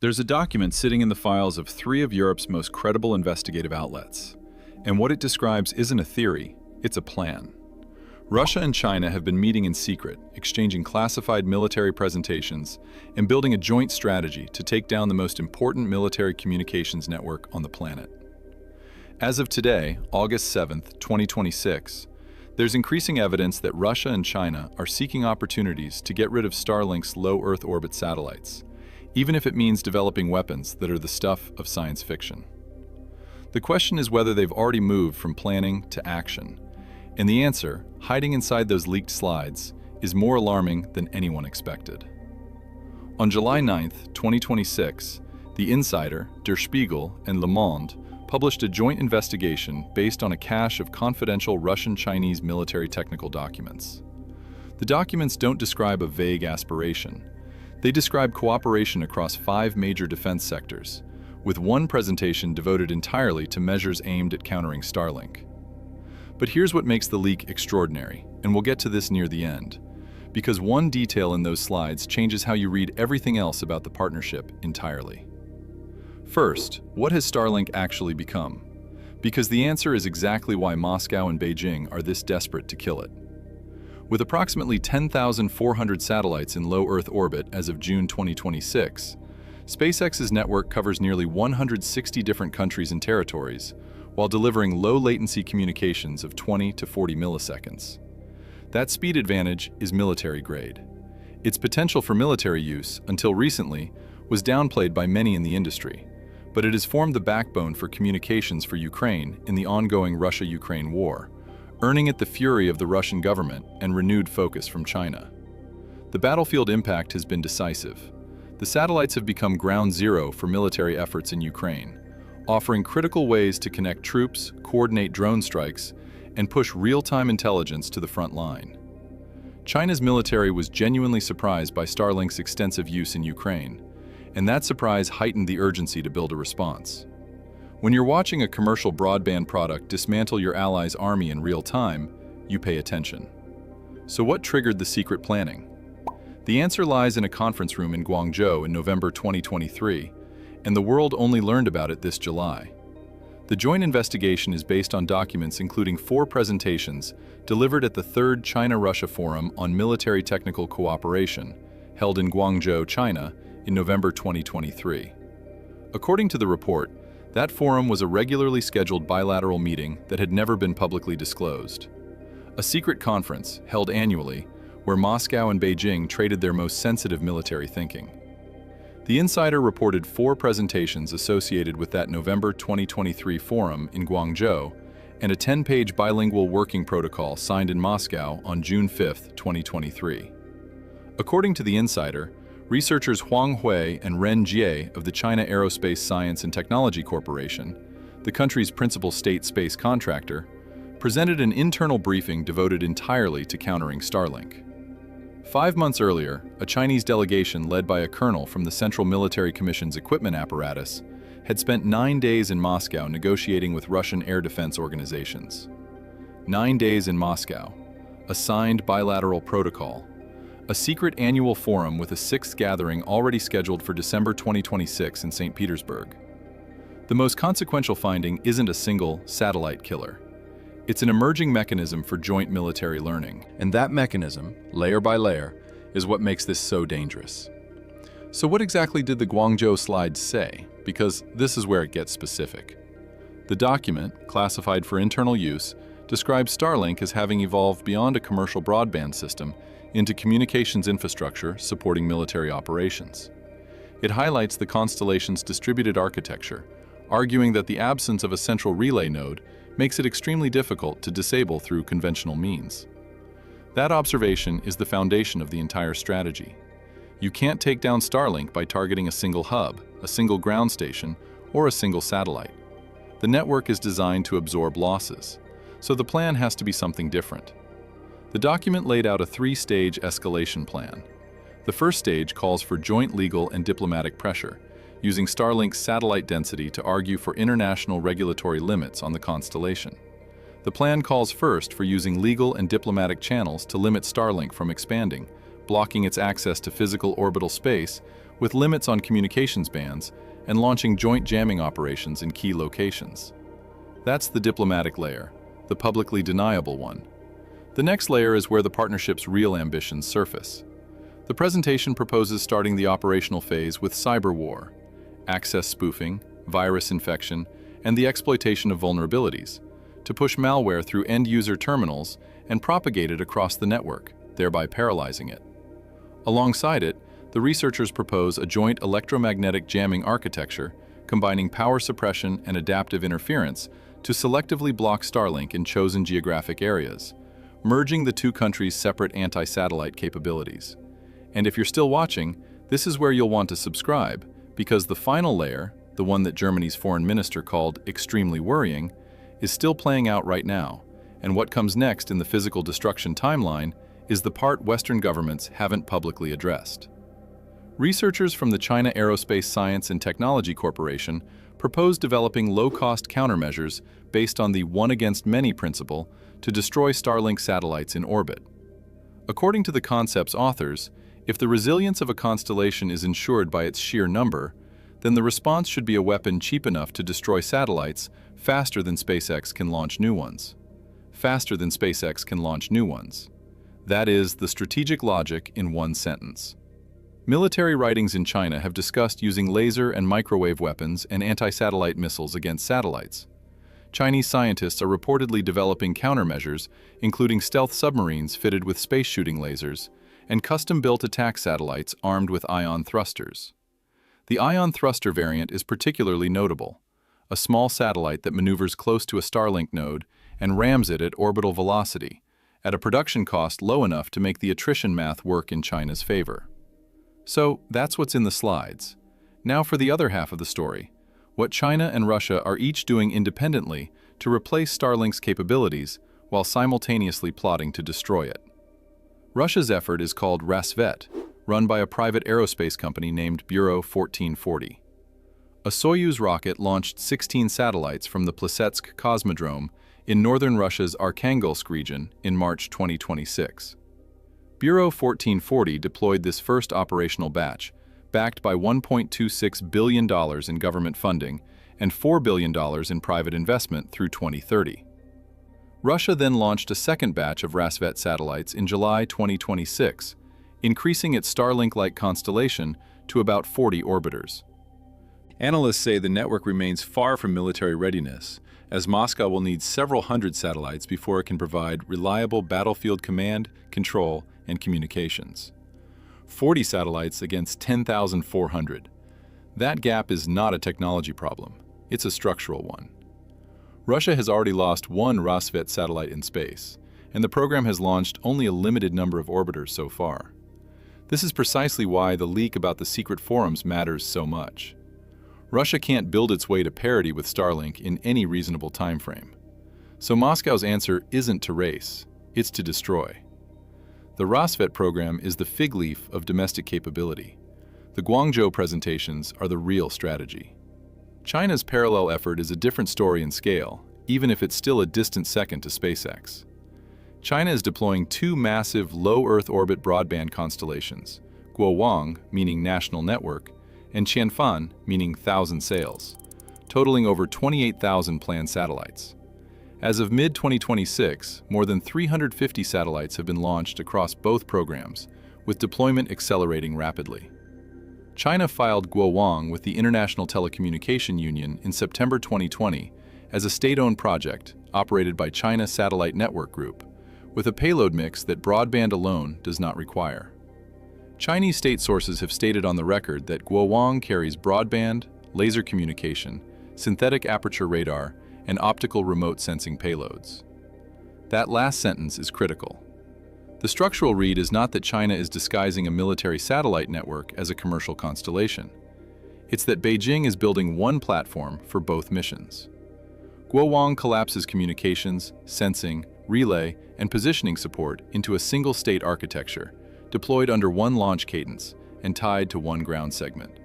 There's a document sitting in the files of three of Europe's most credible investigative outlets. And what it describes isn't a theory, it's a plan. Russia and China have been meeting in secret, exchanging classified military presentations, and building a joint strategy to take down the most important military communications network on the planet. As of today, August 7, 2026, there's increasing evidence that Russia and China are seeking opportunities to get rid of Starlink's low Earth orbit satellites, even if it means developing weapons that are the stuff of science fiction. The question is whether they've already moved from planning to action. And the answer, hiding inside those leaked slides, is more alarming than anyone expected. On July 9, 2026, The Insider, Der Spiegel, and Le Monde published a joint investigation based on a cache of confidential Russian-Chinese military technical documents. The documents don't describe a vague aspiration. They describe cooperation across 5 major defense sectors, with one presentation devoted entirely to measures aimed at countering Starlink. But here's what makes the leak extraordinary, and we'll get to this near the end, because one detail in those slides changes how you read everything else about the partnership entirely. First, what has Starlink actually become? Because the answer is exactly why Moscow and Beijing are this desperate to kill it. With approximately 10,400 satellites in low Earth orbit as of June 2026, SpaceX's network covers nearly 160 different countries and territories, while delivering low-latency communications of 20 to 40 milliseconds. That speed advantage is military-grade. Its potential for military use, until recently, was downplayed by many in the industry, but it has formed the backbone for communications for Ukraine in the ongoing Russia-Ukraine war, earning it the fury of the Russian government and renewed focus from China. The battlefield impact has been decisive. The satellites have become ground zero for military efforts in Ukraine, offering critical ways to connect troops, coordinate drone strikes, and push real-time intelligence to the front line. China's military was genuinely surprised by Starlink's extensive use in Ukraine, and that surprise heightened the urgency to build a response. When you're watching a commercial broadband product dismantle your ally's army in real time, you pay attention. So what triggered the secret planning? The answer lies in a conference room in Guangzhou in November 2023, and the world only learned about it this July. The joint investigation is based on documents including 4 presentations delivered at the 3rd China-Russia Forum on Military Technical Cooperation, held in Guangzhou, China, in November 2023. According to the report, that forum was a regularly scheduled bilateral meeting that had never been publicly disclosed. A secret conference, held annually, where Moscow and Beijing traded their most sensitive military thinking. The Insider reported 4 presentations associated with that November 2023 forum in Guangzhou and a 10-page bilingual working protocol signed in Moscow on June 5, 2023. According to the Insider, researchers Huang Hui and Ren Jie of the China Aerospace Science and Technology Corporation, the country's principal state space contractor, presented an internal briefing devoted entirely to countering Starlink. 5 months earlier, a Chinese delegation led by a colonel from the Central Military Commission's equipment apparatus had spent 9 days in Moscow negotiating with Russian air defense organizations. 9 days in Moscow, a signed bilateral protocol, a secret annual forum with a 6th gathering already scheduled for December 2026 in Saint Petersburg. The most consequential finding isn't a single satellite killer. It's an emerging mechanism for joint military learning. And that mechanism, layer by layer, is what makes this so dangerous. So what exactly did the Guangzhou slides say? Because this is where it gets specific. The document, classified for internal use, describes Starlink as having evolved beyond a commercial broadband system into communications infrastructure supporting military operations. It highlights the constellation's distributed architecture, arguing that the absence of a central relay node makes it extremely difficult to disable through conventional means. That observation is the foundation of the entire strategy. You can't take down Starlink by targeting a single hub, a single ground station, or a single satellite. The network is designed to absorb losses, so the plan has to be something different. The document laid out a 3-stage escalation plan. The first stage calls for joint legal and diplomatic pressure, using Starlink's satellite density to argue for international regulatory limits on the constellation. The plan calls first for using legal and diplomatic channels to limit Starlink from expanding, blocking its access to physical orbital space with limits on communications bands and launching joint jamming operations in key locations. That's the diplomatic layer, the publicly deniable one. The next layer is where the partnership's real ambitions surface. The presentation proposes starting the operational phase with cyber war, access spoofing, virus infection, and the exploitation of vulnerabilities, to push malware through end-user terminals and propagate it across the network, thereby paralyzing it. Alongside it, the researchers propose a joint electromagnetic jamming architecture combining power suppression and adaptive interference to selectively block Starlink in chosen geographic areas, merging the two countries' separate anti-satellite capabilities. And if you're still watching, this is where you'll want to subscribe, because the final layer, the one that Germany's foreign minister called extremely worrying, is still playing out right now, and what comes next in the physical destruction timeline is the part Western governments haven't publicly addressed. Researchers from the China Aerospace Science and Technology Corporation propose developing low-cost countermeasures based on the one-against-many principle to destroy Starlink satellites in orbit. According to the concept's authors, if the resilience of a constellation is ensured by its sheer number, then the response should be a weapon cheap enough to destroy satellites faster than SpaceX can launch new ones. Faster than SpaceX can launch new ones. That is the strategic logic in one sentence. Military writings in China have discussed using laser and microwave weapons and anti-satellite missiles against satellites. Chinese scientists are reportedly developing countermeasures, including stealth submarines fitted with space-shooting lasers and custom-built attack satellites armed with ion thrusters. The ion thruster variant is particularly notable, a small satellite that maneuvers close to a Starlink node and rams it at orbital velocity, at a production cost low enough to make the attrition math work in China's favor. So that's what's in the slides. Now for the other half of the story, what China and Russia are each doing independently to replace Starlink's capabilities while simultaneously plotting to destroy it. Russia's effort is called Rasvet, run by a private aerospace company named Bureau 1440. A Soyuz rocket launched 16 satellites from the Plesetsk Cosmodrome in northern Russia's Arkhangelsk region in March 2026. Bureau 1440 deployed this first operational batch, backed by $1.26 billion in government funding and $4 billion in private investment through 2030. Russia then launched a second batch of Rasvet satellites in July 2026, increasing its Starlink-like constellation to about 40 orbiters. Analysts say the network remains far from military readiness, as Moscow will need several hundred satellites before it can provide reliable battlefield command, control, and communications. 40 satellites against 10,400. That gap is not a technology problem, it's a structural one. Russia has already lost one Rasvet satellite in space, and the program has launched only a limited number of orbiters so far. This is precisely why the leak about the secret forums matters so much. Russia can't build its way to parity with Starlink in any reasonable time frame. So Moscow's answer isn't to race, it's to destroy. The Rasvet program is the fig leaf of domestic capability. The Guangzhou presentations are the real strategy. China's parallel effort is a different story in scale, even if it's still a distant second to SpaceX. China is deploying two massive low-Earth orbit broadband constellations, Guowang, meaning national network, and Qianfan, meaning thousand sails, totaling over 28,000 planned satellites. As of mid-2026, more than 350 satellites have been launched across both programs, with deployment accelerating rapidly. China filed Guowang with the International Telecommunication Union in September 2020 as a state-owned project operated by China Satellite Network Group, with a payload mix that broadband alone does not require. Chinese state sources have stated on the record that Guowang carries broadband, laser communication, synthetic aperture radar, and optical remote sensing payloads. That last sentence is critical. The structural read is not that China is disguising a military satellite network as a commercial constellation. It's that Beijing is building one platform for both missions. Guowang collapses communications, sensing, relay, and positioning support into a single state architecture, deployed under one launch cadence and tied to one ground segment.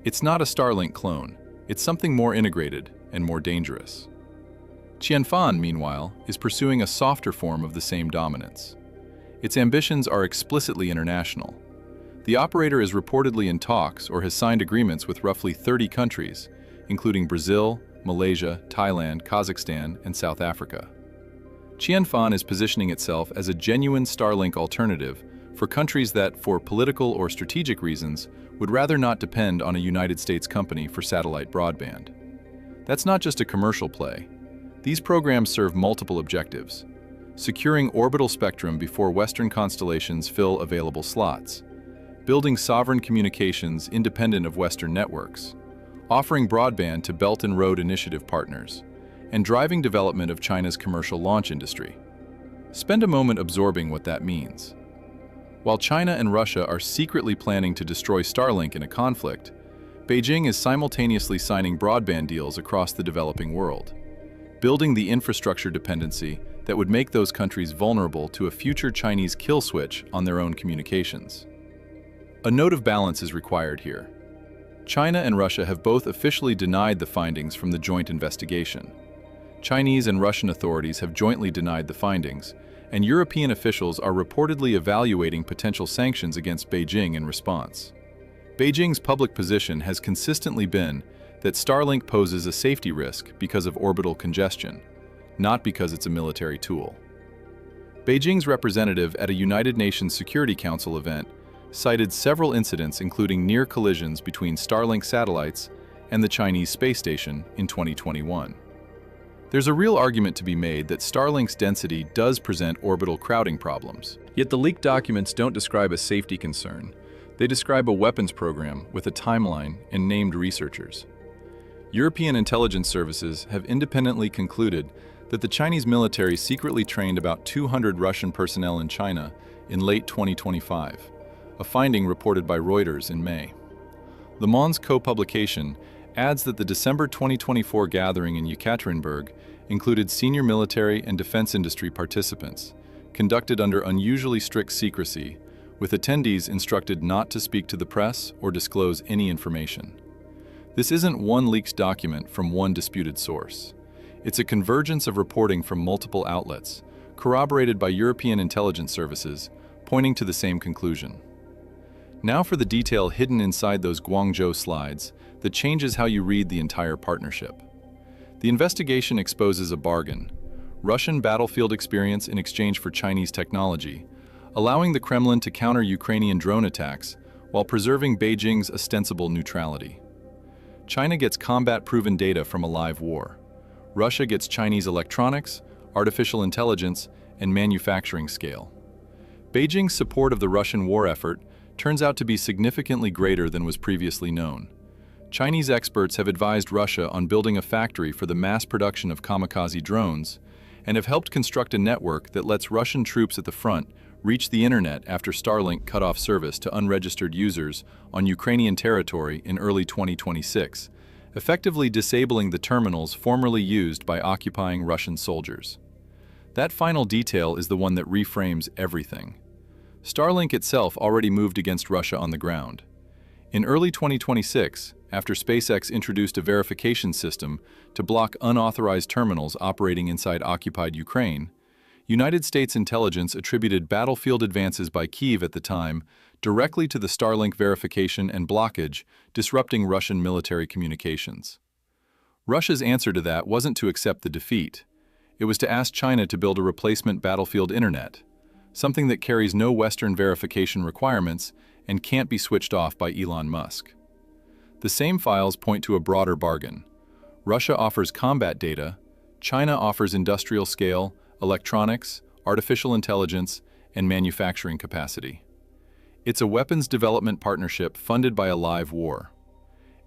It's not a Starlink clone, it's something more integrated and more dangerous. Qianfan, meanwhile, is pursuing a softer form of the same dominance. Its ambitions are explicitly international. The operator is reportedly in talks or has signed agreements with roughly 30 countries, including Brazil, Malaysia, Thailand, Kazakhstan, and South Africa. Qianfan is positioning itself as a genuine Starlink alternative for countries that, for political or strategic reasons, would rather not depend on a United States company for satellite broadband. That's not just a commercial play. These programs serve multiple objectives: securing orbital spectrum before Western constellations fill available slots, building sovereign communications independent of Western networks, offering broadband to Belt and Road Initiative partners, and driving development of China's commercial launch industry. Spend a moment absorbing what that means. While China and Russia are secretly planning to destroy Starlink in a conflict, Beijing is simultaneously signing broadband deals across the developing world, building the infrastructure dependency that would make those countries vulnerable to a future Chinese kill switch on their own communications. A note of balance is required here. China and Russia have both officially denied the findings from the joint investigation. Chinese and Russian authorities have jointly denied the findings, and European officials are reportedly evaluating potential sanctions against Beijing in response. Beijing's public position has consistently been that Starlink poses a safety risk because of orbital congestion, not because it's a military tool. Beijing's representative at a United Nations Security Council event cited several incidents including near collisions between Starlink satellites and the Chinese space station in 2021. There's a real argument to be made that Starlink's density does present orbital crowding problems. Yet the leaked documents don't describe a safety concern. They describe a weapons program with a timeline and named researchers. European intelligence services have independently concluded that the Chinese military secretly trained about 200 Russian personnel in China in late 2025, a finding reported by Reuters in May. Le Monde's co-publication adds that the December 2024 gathering in Yekaterinburg included senior military and defense industry participants, conducted under unusually strict secrecy, with attendees instructed not to speak to the press or disclose any information. This isn't one leaked document from one disputed source. It's a convergence of reporting from multiple outlets, corroborated by European intelligence services, pointing to the same conclusion. Now for the detail hidden inside those Guangzhou slides that changes how you read the entire partnership. The investigation exposes a bargain: Russian battlefield experience in exchange for Chinese technology, allowing the Kremlin to counter Ukrainian drone attacks while preserving Beijing's ostensible neutrality. China gets combat-proven data from a live war. Russia gets Chinese electronics, artificial intelligence, and manufacturing scale. Beijing's support of the Russian war effort turns out to be significantly greater than was previously known. Chinese experts have advised Russia on building a factory for the mass production of kamikaze drones and have helped construct a network that lets Russian troops at the front reach the internet after Starlink cut off service to unregistered users on Ukrainian territory in early 2026, effectively disabling the terminals formerly used by occupying Russian soldiers. That final detail is the one that reframes everything. Starlink itself already moved against Russia on the ground. In early 2026, after SpaceX introduced a verification system to block unauthorized terminals operating inside occupied Ukraine, United States intelligence attributed battlefield advances by Kyiv at the time directly to the Starlink verification and blockage, disrupting Russian military communications. Russia's answer to that wasn't to accept the defeat. It was to ask China to build a replacement battlefield internet, something that carries no Western verification requirements and can't be switched off by Elon Musk. The same files point to a broader bargain. Russia offers combat data, China offers industrial scale, electronics, artificial intelligence, and manufacturing capacity. It's a weapons development partnership funded by a live war.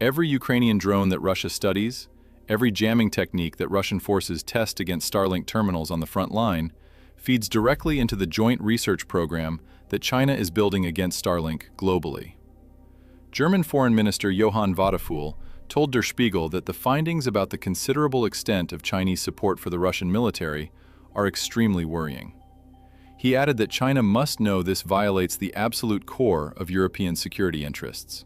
Every Ukrainian drone that Russia studies, every jamming technique that Russian forces test against Starlink terminals on the front line, feeds directly into the joint research program that China is building against Starlink globally. German Foreign Minister Johann Vadeful told Der Spiegel that the findings about the considerable extent of Chinese support for the Russian military are extremely worrying. He added that China must know this violates the absolute core of European security interests.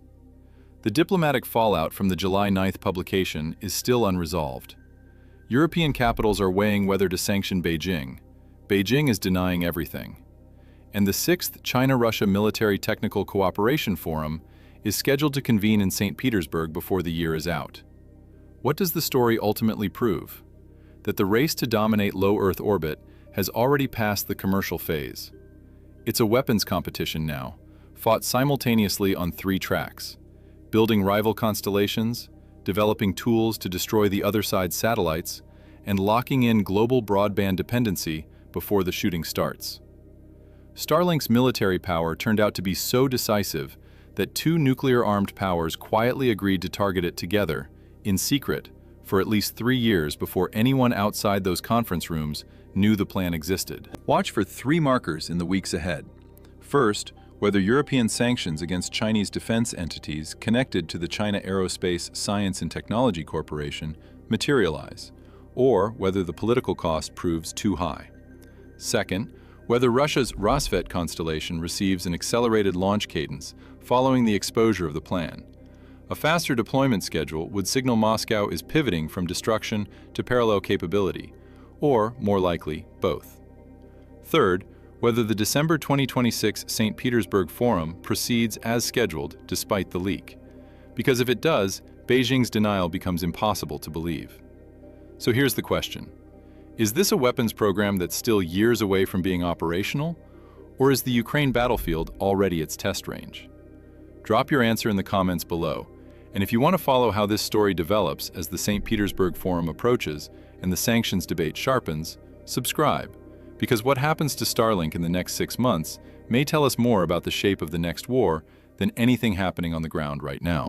The diplomatic fallout from the July 9th publication is still unresolved. European capitals are weighing whether to sanction Beijing. Beijing is denying everything. and the 6th China-Russia Military Technical Cooperation Forum is scheduled to convene in Saint Petersburg before the year is out. What does the story ultimately prove? That the race to dominate low Earth orbit has already passed the commercial phase. It's a weapons competition now, fought simultaneously on 3 tracks: building rival constellations, developing tools to destroy the other side's satellites, and locking in global broadband dependency before the shooting starts. Starlink's military power turned out to be so decisive that 2 nuclear-armed powers quietly agreed to target it together, in secret, for at least 3 years before anyone outside those conference rooms knew the plan existed. Watch for 3 markers in the weeks ahead. First, whether European sanctions against Chinese defense entities connected to the China Aerospace Science and Technology Corporation materialize, or whether the political cost proves too high. Second, whether Russia's Rosvet constellation receives an accelerated launch cadence following the exposure of the plan. A faster deployment schedule would signal Moscow is pivoting from destruction to parallel capability, or, more likely, both. Third, whether the December 2026 St. Petersburg Forum proceeds as scheduled despite the leak. Because if it does, Beijing's denial becomes impossible to believe. So here's the question. Is this a weapons program that's still years away from being operational? Or is the Ukraine battlefield already its test range? Drop your answer in the comments below. And if you want to follow how this story develops as the St. Petersburg Forum approaches and the sanctions debate sharpens, subscribe. Because what happens to Starlink in the next 6 months may tell us more about the shape of the next war than anything happening on the ground right now.